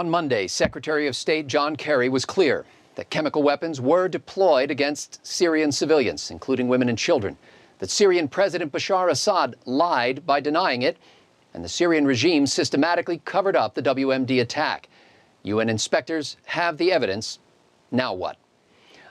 On Monday, Secretary of State John Kerry was clear that chemical weapons were deployed against Syrian civilians, including women and children, that Syrian President Bashar al-Assad lied by denying it, and the Syrian regime systematically covered up the WMD attack. UN inspectors have the evidence. Now what?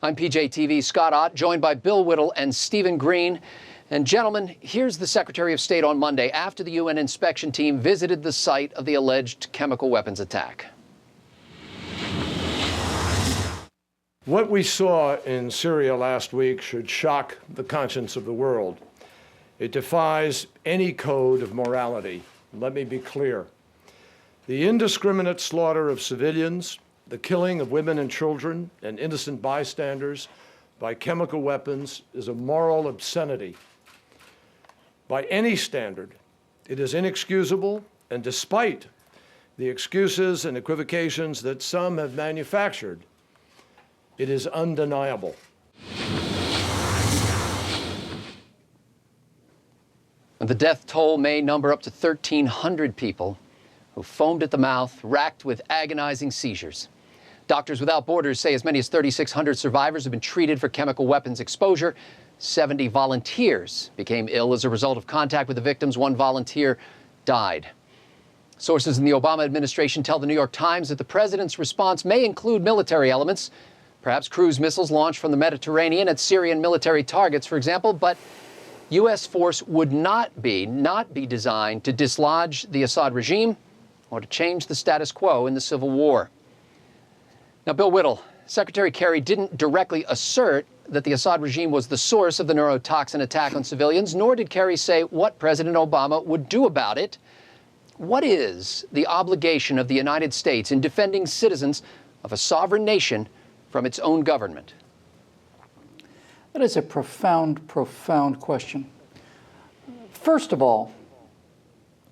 I'm PJTV's Scott Ott, joined by Bill Whittle and Stephen Green. And gentlemen, here's the Secretary of State on Monday after the UN inspection team visited the site of the alleged chemical weapons attack. What we saw in Syria last week should shock the conscience of the world. It defies any code of morality. Let me be clear. The indiscriminate slaughter of civilians, the killing of women and children and innocent bystanders by chemical weapons is a moral obscenity. By any standard, it is inexcusable, and despite the excuses and equivocations that some have manufactured, it is undeniable. The death toll may number up to 1,300 people who foamed at the mouth, racked with agonizing seizures. Doctors Without Borders say as many as 3,600 survivors have been treated for chemical weapons exposure. 70 volunteers became ill as a result of contact with the victims. One volunteer died. Sources in the Obama administration tell the New York Times that the president's response may include military elements, perhaps cruise missiles launched from the Mediterranean at Syrian military targets, for example, but U.S. force would not be designed to dislodge the Assad regime or to change the status quo in the civil war. Now, Bill Whittle, Secretary Kerry didn't directly assert that the Assad regime was the source of the neurotoxin attack on civilians, nor did Kerry say what President Obama would do about it. What is the obligation of the United States in defending citizens of a sovereign nation from its own government? That is a profound, profound question. First of all,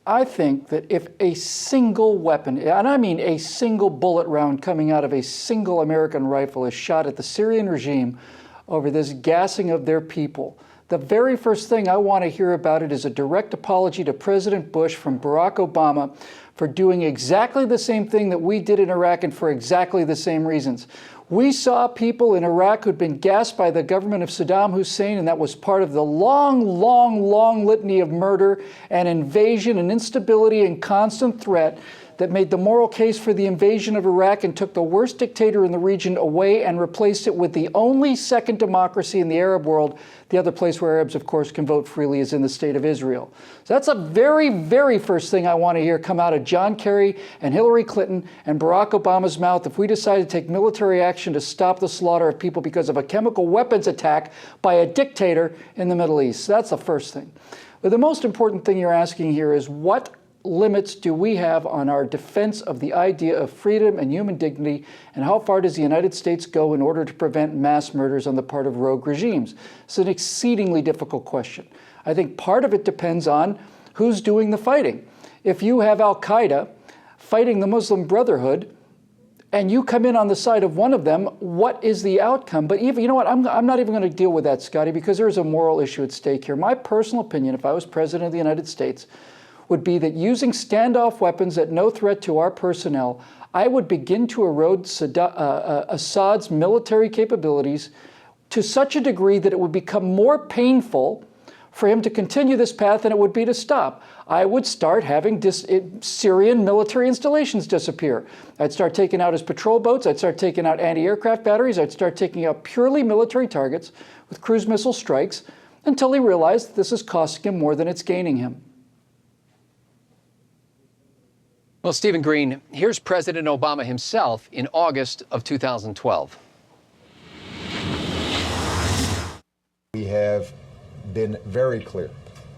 I think that if a single weapon, and I mean a single bullet round coming out of a single American rifle, is shot at the Syrian regime over this gassing of their people, the very first thing I want to hear about it is a direct apology to President Bush from Barack Obama for doing exactly the same thing that we did in Iraq and for exactly the same reasons. We saw people in Iraq who'd been gassed by the government of Saddam Hussein, and that was part of the long, long, long litany of murder and invasion and instability and constant threat that made the moral case for the invasion of Iraq and took the worst dictator in the region away and replaced it with the only second democracy in the Arab world. The other place where Arabs, of course, can vote freely is in the state of Israel. So that's a very, very first thing I want to hear come out of John Kerry and Hillary Clinton and Barack Obama's mouth if we decide to take military action to stop the slaughter of people because of a chemical weapons attack by a dictator in the Middle East. So that's the first thing. But the most important thing you're asking here is what limits do we have on our defense of the idea of freedom and human dignity, and how far does the United States go in order to prevent mass murders on the part of rogue regimes? It's an exceedingly difficult question. I think part of it depends on who's doing the fighting. If you have al-Qaeda fighting the Muslim Brotherhood, and you come in on the side of one of them, what is the outcome? But even, you know what, I'm not even going to deal with that, Scotty, because there is a moral issue at stake here. My personal opinion, if I was president of the United States, would be that using standoff weapons at no threat to our personnel, I would begin to erode Assad's military capabilities to such a degree that it would become more painful for him to continue this path than it would be to stop. I would start having Syrian military installations disappear. I'd start taking out his patrol boats. I'd start taking out anti-aircraft batteries. I'd start taking out purely military targets with cruise missile strikes until he realized that this is costing him more than it's gaining him. Well, Stephen Green, here's President Obama himself in August of 2012. We have been very clear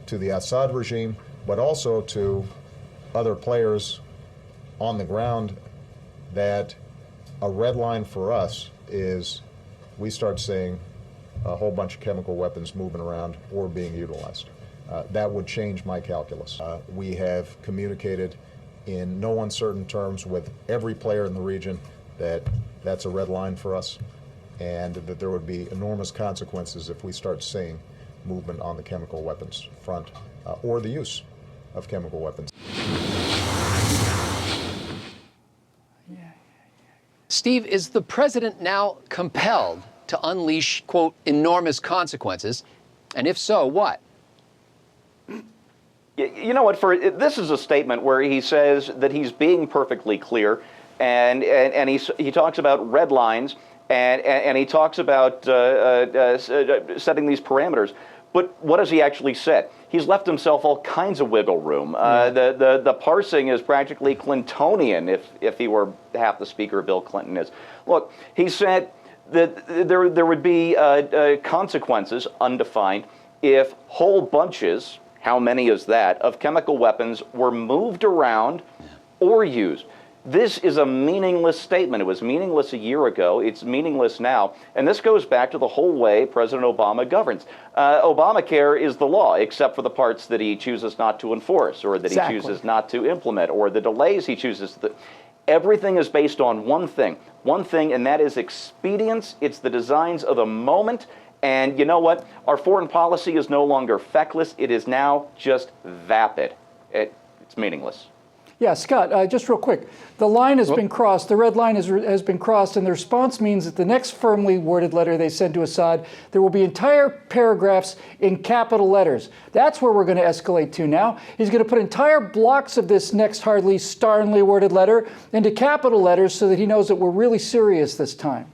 to the Assad regime, but also to other players on the ground, that a red line for us is we start seeing a whole bunch of chemical weapons moving around or being utilized. That would change my calculus. We have communicated in no uncertain terms with every player in the region that that's a red line for us, and that there would be enormous consequences if we start seeing movement on the chemical weapons front or the use of chemical weapons. Yeah, Steve, is the president now compelled to unleash, quote, enormous consequences? And if so, what? You know what? This is a statement where he says that he's being perfectly clear, and he talks about red lines, and he talks about setting these parameters. But what has he actually said? He's left himself all kinds of wiggle room. The parsing is practically Clintonian, if he were half the speaker Bill Clinton is. Look, he said that there would be consequences, undefined, if whole bunches, how many is that, of chemical weapons were moved around or used. This is a meaningless statement. It was meaningless a year ago. It's meaningless now. And this goes back to the whole way President Obama governs. Obamacare is the law, except for the parts that he chooses not to enforce, or that he chooses not to implement, or the delays he chooses. Everything is based on one thing, and that is expedience. It's the designs of the moment. And you know what? Our foreign policy is no longer feckless. It is now just vapid. It's meaningless. Yeah, Scott, just real quick. The line has been crossed. The red line has been crossed, and the response means that the next firmly worded letter they send to Assad, there will be entire paragraphs in capital letters. That's where we're going to escalate to now. He's going to put entire blocks of this next hardly starnly worded letter into capital letters so that he knows that we're really serious this time.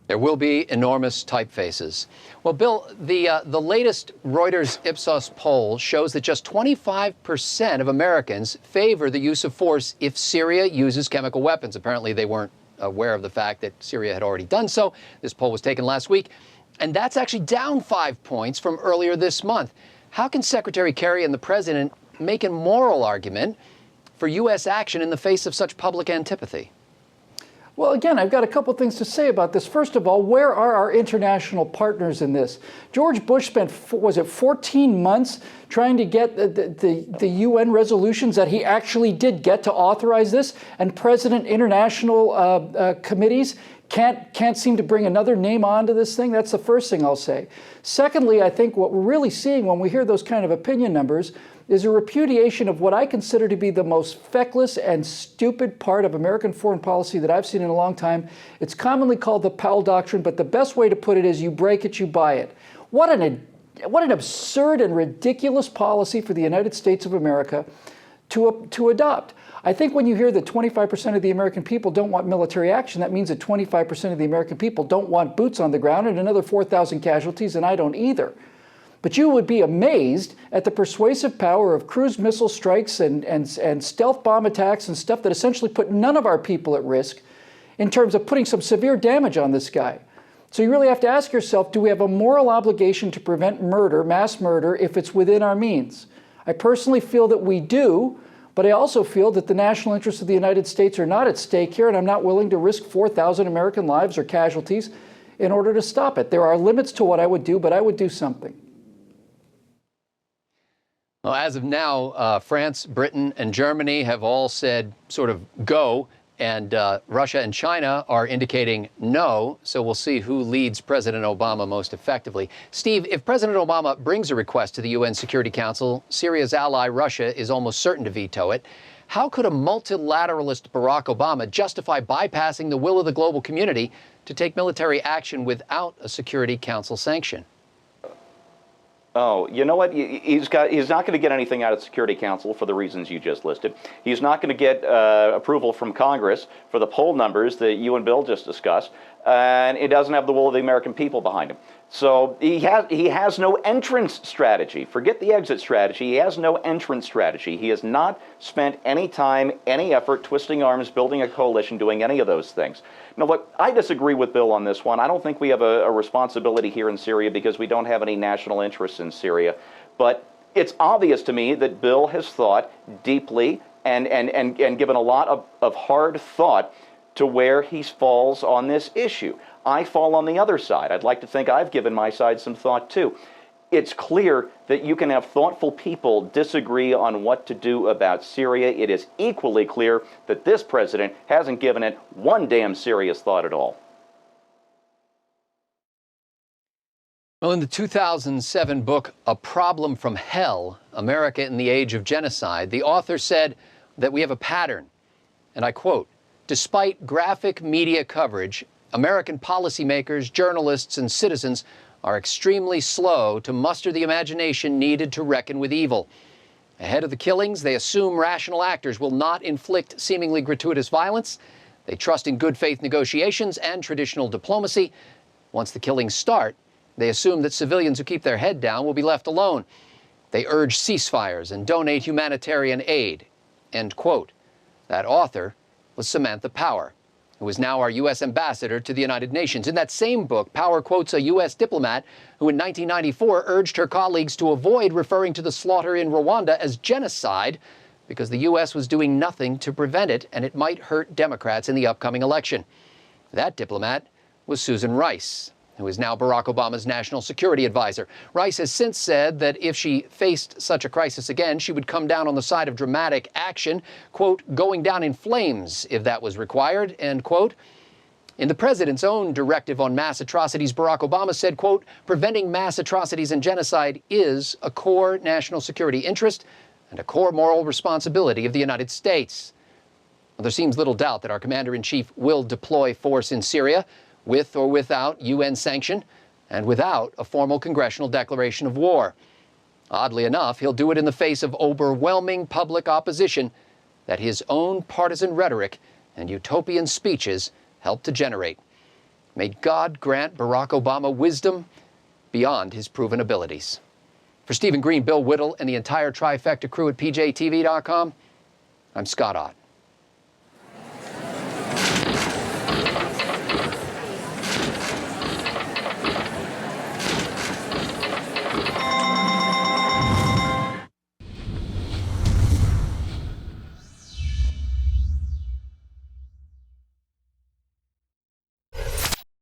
There will be enormous typefaces. Well, Bill, the latest Reuters Ipsos poll shows that just 25% of Americans favor the use of force if Syria uses chemical weapons. Apparently, they weren't aware of the fact that Syria had already done so. This poll was taken last week, and that's actually down 5 points from earlier this month. How can Secretary Kerry and the president make a moral argument for U.S. action in the face of such public antipathy? Well, again, I've got a couple things to say about this. First of all, where are our international partners in this? George Bush spent, 14 months trying to get the UN resolutions that he actually did get to authorize this, and President international committees can't seem to bring another name onto this thing. That's the first thing I'll say. Secondly, I think what we're really seeing when we hear those kind of opinion numbers is a repudiation of what I consider to be the most feckless and stupid part of American foreign policy that I've seen in a long time. It's commonly called the Powell Doctrine, but the best way to put it is you break it, you buy it. What an absurd and ridiculous policy for the United States of America to adopt. I think when you hear that 25% of the American people don't want military action, that means that 25% of the American people don't want boots on the ground and another 4,000 casualties, and I don't either. But you would be amazed at the persuasive power of cruise missile strikes and stealth bomb attacks and stuff that essentially put none of our people at risk in terms of putting some severe damage on this guy. So you really have to ask yourself, do we have a moral obligation to prevent murder, mass murder, if it's within our means? I personally feel that we do, but I also feel that the national interests of the United States are not at stake here, and I'm not willing to risk 4,000 American lives or casualties in order to stop it. There are limits to what I would do, but I would do something. Well, as of now, France, Britain, and Germany have all said sort of go, and Russia and China are indicating no, so we'll see who leads President Obama most effectively. Steve, if President Obama brings a request to the UN Security Council, Syria's ally Russia is almost certain to veto it. How could a multilateralist Barack Obama justify bypassing the will of the global community to take military action without a Security Council sanction? Oh, you know what? He's not going to get anything out of the Security Council for the reasons you just listed. He's not going to get approval from Congress for the poll numbers that you and Bill just discussed, and it doesn't have the will of the American people behind him. So he has no entrance strategy. Forget the exit strategy. He has no entrance strategy. He has not spent any time, any effort, twisting arms, building a coalition, doing any of those things. Now, look, I disagree with Bill on this one. I don't think we have a responsibility here in Syria because we don't have any national interests in Syria. But it's obvious to me that Bill has thought deeply and given a lot of hard thought to where he falls on this issue. I fall on the other side. I'd like to think I've given my side some thought too. It's clear that you can have thoughtful people disagree on what to do about Syria. It is equally clear that this president hasn't given it one damn serious thought at all. Well, in the 2007 book, A Problem from Hell, America in the Age of Genocide, the author said that we have a pattern, and I quote, despite graphic media coverage, American policymakers, journalists, and citizens are extremely slow to muster the imagination needed to reckon with evil. Ahead of the killings, they assume rational actors will not inflict seemingly gratuitous violence. They trust in good faith negotiations and traditional diplomacy. Once the killings start, they assume that civilians who keep their head down will be left alone. They urge ceasefires and donate humanitarian aid. End quote. That author was Samantha Power, who is now our U.S. ambassador to the United Nations. In that same book, Power quotes a U.S. diplomat who in 1994 urged her colleagues to avoid referring to the slaughter in Rwanda as genocide because the U.S. was doing nothing to prevent it and it might hurt Democrats in the upcoming election. That diplomat was Susan Rice, who is now Barack Obama's national security advisor. Rice has since said that if she faced such a crisis again, she would come down on the side of dramatic action, quote, going down in flames if that was required, end quote. In the president's own directive on mass atrocities, Barack Obama said, quote, preventing mass atrocities and genocide is a core national security interest and a core moral responsibility of the United States. Well, there seems little doubt that our commander-in-chief will deploy force in Syria, with or without UN sanction, and without a formal congressional declaration of war. Oddly enough, he'll do it in the face of overwhelming public opposition that his own partisan rhetoric and utopian speeches help to generate. May God grant Barack Obama wisdom beyond his proven abilities. For Stephen Green, Bill Whittle, and the entire TRIFECTA crew at PJTV.com, I'm Scott Ott.